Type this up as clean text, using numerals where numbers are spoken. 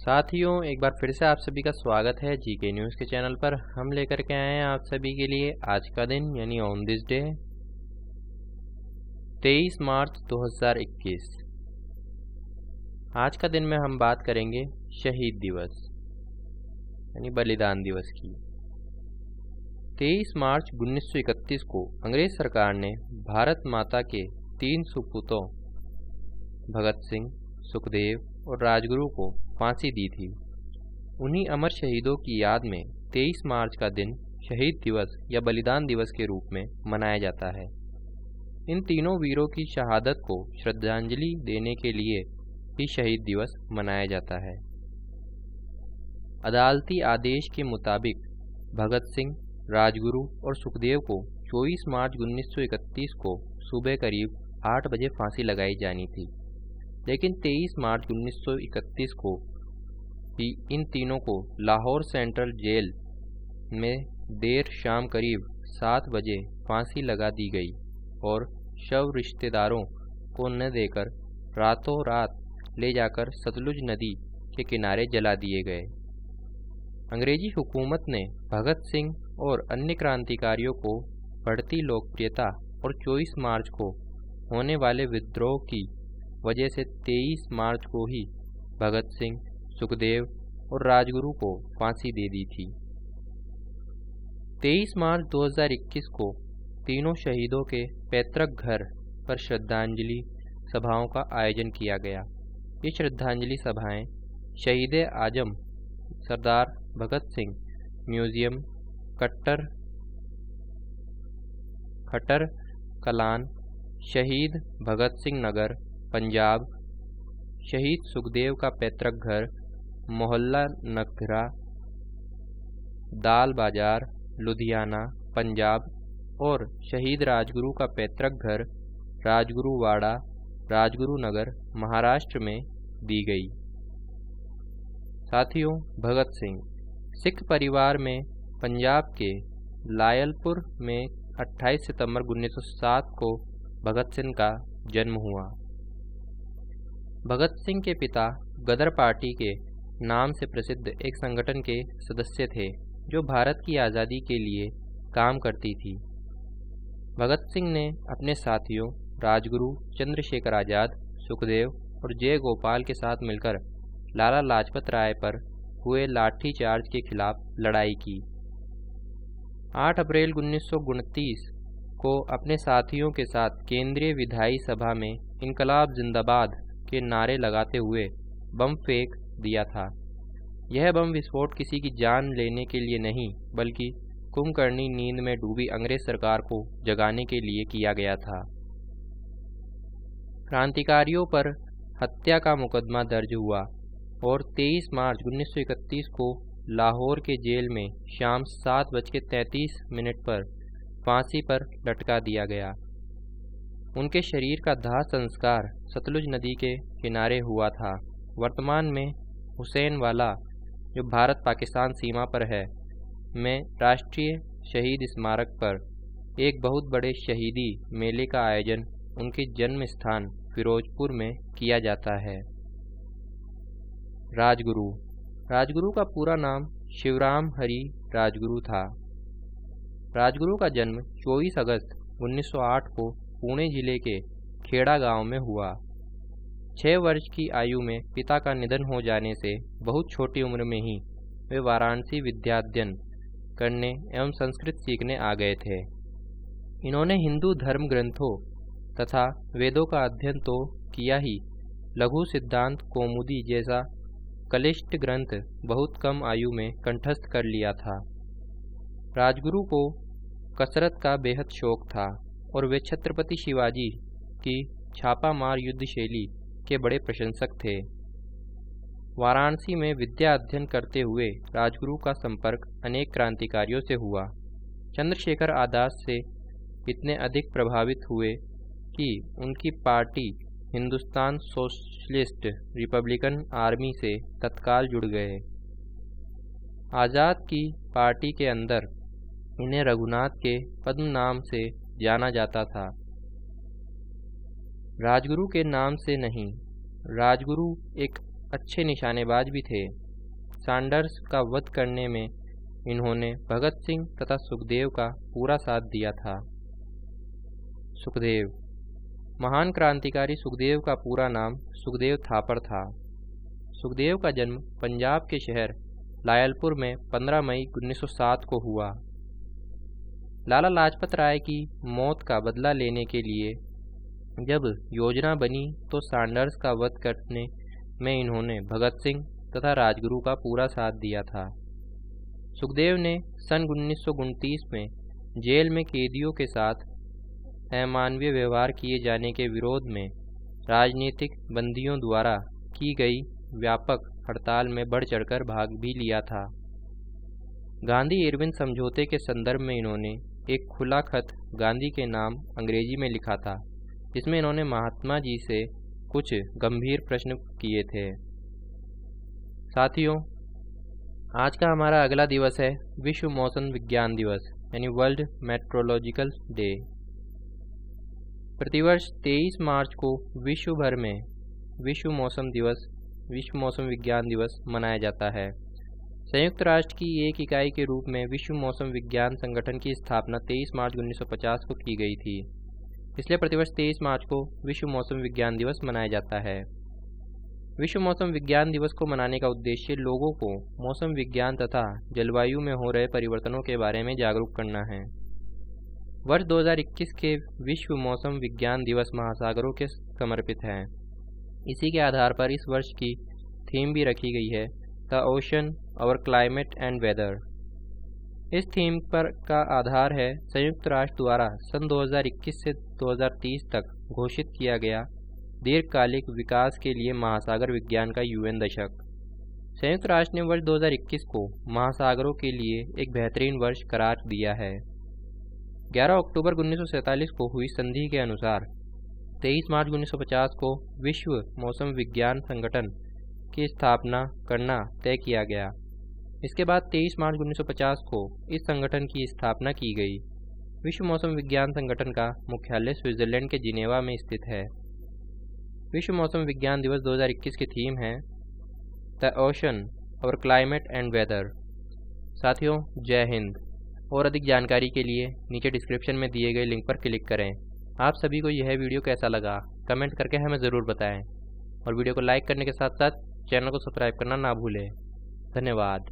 साथियों, एक बार फिर से आप सभी का स्वागत है जीके न्यूज़ के चैनल पर। हम लेकर के आए हैं आप सभी के लिए आज का दिन यानी ऑन दिस डे 23 मार्च 2021। आज का दिन में हम बात करेंगे शहीद दिवस यानी बलिदान दिवस की। 23 मार्च 1931 को अंग्रेज सरकार ने भारत माता के 3 सुपूतों भगत सिंह, सुखदेव और राजगुरु को फांसी दी थी। उन्हीं अमर शहीदों की याद में 23 मार्च का दिन शहीद दिवस या बलिदान दिवस के रूप में मनाया जाता है। इन तीनों वीरों की शहादत को श्रद्धांजलि देने के लिए ही शहीद दिवस मनाया जाता है। अदालती आदेश के मुताबिक भगत सिंह, राजगुरु और सुखदेव को 24 मार्च 1931 को सुबह करीब 8 बजे फांसी लगाई जानी थी, लेकिन 23 मार्च 1931 को ही इन तीनों को लाहौर सेंट्रल जेल में देर शाम करीब 7 बजे फांसी लगा दी गई और शव रिश्तेदारों को न देकर रातों रात ले जाकर सतलुज नदी के किनारे जला दिए गए। अंग्रेजी हुकूमत ने भगत सिंह और अन्य क्रांतिकारियों को बढ़ती लोकप्रियता और 24 मार्च को होने वाले विद्रोह की वजह से 23 मार्च को ही भगत सिंह, सुखदेव और राजगुरु को फांसी दे दी थी। 23 मार्च 2021 को तीनों शहीदों के पैतृक घर पर श्रद्धांजलि सभाओं का आयोजन किया गया। ये श्रद्धांजलि सभाएं शहीद आजम सरदार भगत सिंह म्यूजियम, खट्टर कलान, शहीद भगत सिंह नगर पंजाब, शहीद सुखदेव का पैतृक घर मोहल्ला नगरा, दाल बाजार, लुधियाना पंजाब और शहीद राजगुरु का पैतृक घर राजगुरुवाड़ा, राजगुरु नगर महाराष्ट्र में दी गई। साथियों, भगत सिंह सिख परिवार में पंजाब के लायलपुर में 28 सितंबर 1907 को भगत सिंह का जन्म हुआ। भगत सिंह के पिता गदर पार्टी के नाम से प्रसिद्ध एक संगठन के सदस्य थे जो भारत की आज़ादी के लिए काम करती थी। भगत सिंह ने अपने साथियों राजगुरु, चंद्रशेखर आज़ाद, सुखदेव और जय गोपाल के साथ मिलकर लाला लाजपत राय पर हुए लाठीचार्ज के खिलाफ लड़ाई की। 8 अप्रैल 1929 को अपने साथियों के साथ केंद्रीय विधायी सभा में इनकलाब जिंदाबाद के नारे लगाते हुए बम फेंक दिया था। यह बम विस्फोट किसी की जान लेने के लिए नहीं बल्कि कुंभकर्णी नींद में डूबी अंग्रेज सरकार को जगाने के लिए किया गया था। क्रांतिकारियों पर हत्या का मुकदमा दर्ज हुआ और 23 मार्च 1931 को लाहौर के जेल में शाम 7:33 पर फांसी पर लटका दिया गया। उनके शरीर का दाह संस्कार सतलुज नदी के किनारे हुआ था। वर्तमान में हुसैनवाला, जो भारत पाकिस्तान सीमा पर है, में राष्ट्रीय शहीद स्मारक पर एक बहुत बड़े शहीदी मेले का आयोजन उनके जन्म स्थान फिरोजपुर में किया जाता है। राजगुरु का पूरा नाम शिवराम हरि राजगुरु था। राजगुरु का जन्म 24 अगस्त 1908 को पुणे जिले के खेड़ा गांव में हुआ। 6 वर्ष की आयु में पिता का निधन हो जाने से बहुत छोटी उम्र में ही वे वाराणसी विद्याध्ययन करने एवं संस्कृत सीखने आ गए थे। इन्होंने हिंदू धर्म ग्रंथों तथा वेदों का अध्ययन तो किया ही, लघु सिद्धांत कौमुदी जैसा कलिष्ट ग्रंथ बहुत कम आयु में कंठस्थ कर लिया था। राजगुरु को कसरत का बेहद शौक था और वे छत्रपति शिवाजी की छापामार युद्ध शैली के बड़े प्रशंसक थे। वाराणसी में विद्या अध्ययन करते हुए राजगुरु का संपर्क अनेक क्रांतिकारियों से हुआ। चंद्रशेखर आज़ाद से इतने अधिक प्रभावित हुए कि उनकी party Hindustan socialist Republican army से तत्काल जुड़ गए। आज़ाद की पार्टी के अंदर इन्हें रघुनाथ के पद्म नाम से जाना जाता था। राजगुरु के नाम से नहीं, राजगुरु एक अच्छे निशानेबाज भी थे। सैंडर्स का वध करने में इन्होंने भगत सिंह तथा सुखदेव का पूरा साथ दिया था। सुखदेव। महान क्रांतिकारी सुखदेव का पूरा नाम सुखदेव थापर था। सुखदेव का जन्म पंजाब के शहर लायलपुर में 15 मई 1907 को हुआ। लाला लाजपत राय की मौत का बदला लेने के लिए जब योजना बनी तो सैंडर्स का वध करने में इन्होंने भगत सिंह तथा राजगुरु का पूरा साथ दिया था। सुखदेव ने सन 1929 में जेल में कैदियों के साथ अमानवीय व्यवहार किए जाने के विरोध में राजनीतिक बंदियों द्वारा की गई व्यापक हड़ताल में बढ़ चढ़कर भाग भी लिया था। गांधी इरविन समझौते के संदर्भ में इन्होंने एक खुला खत गांधी के नाम अंग्रेजी में लिखा था, जिसमें इन्होंने महात्मा जी से कुछ गंभीर प्रश्न किए थे। साथियों, आज का हमारा अगला दिवस है विश्व मौसम विज्ञान दिवस यानी वर्ल्ड मेट्रोलॉजिकल डे। प्रतिवर्ष 23 मार्च को विश्व भर में विश्व मौसम विज्ञान दिवस मनाया जाता है। संयुक्त राष्ट्र की एक इकाई के रूप में विश्व मौसम विज्ञान संगठन की स्थापना 23 मार्च 1950 को की गई थी। इसलिए प्रतिवर्ष 23 मार्च को विश्व मौसम विज्ञान दिवस मनाया जाता है। विश्व मौसम विज्ञान दिवस को मनाने का उद्देश्य लोगों को मौसम विज्ञान तथा जलवायु में हो रहे परिवर्तनों के बारे में जागरूक करना है। वर्ष 2021 के विश्व मौसम विज्ञान दिवस महासागरों के समर्पित है। इसी के आधार पर इस वर्ष की थीम भी रखी गई है the ocean our climate and weather. इस थीम पर का आधार है संयुक्त राष्ट्र द्वारा सन 2021 से 2030 तक घोषित किया गया दीर्घकालिक विकास के लिए महासागर विज्ञान का यूएन दशक। संयुक्त राष्ट्र ने वर्ष 2021 को महासागरों के लिए एक बेहतरीन वर्ष करार दिया है। 11 अक्टूबर 1947 को हुई संधि के अनुसार 23 मार्च 1950 को विश्व मौसम विज्ञान संगठन की स्थापना करना तय किया गया। इसके बाद 23 मार्च 1950 को इस संगठन की स्थापना की गई। विश्व मौसम विज्ञान संगठन का मुख्यालय स्विट्जरलैंड के जिनेवा में स्थित है। विश्व मौसम विज्ञान दिवस 2021 की थीम है the ocean our climate and weather. साथियों, जय हिंद। और अधिक जानकारी के लिए नीचे डिस्क्रिप्शन में दिए गए लिंक पर क्लिक करें। आप सभी को यह वीडियो कैसा लगा कमेंट करके हमें ज़रूर बताएं और वीडियो को लाइक करने के साथ साथ चैनल को सब्सक्राइब करना ना भूलें। धन्यवाद।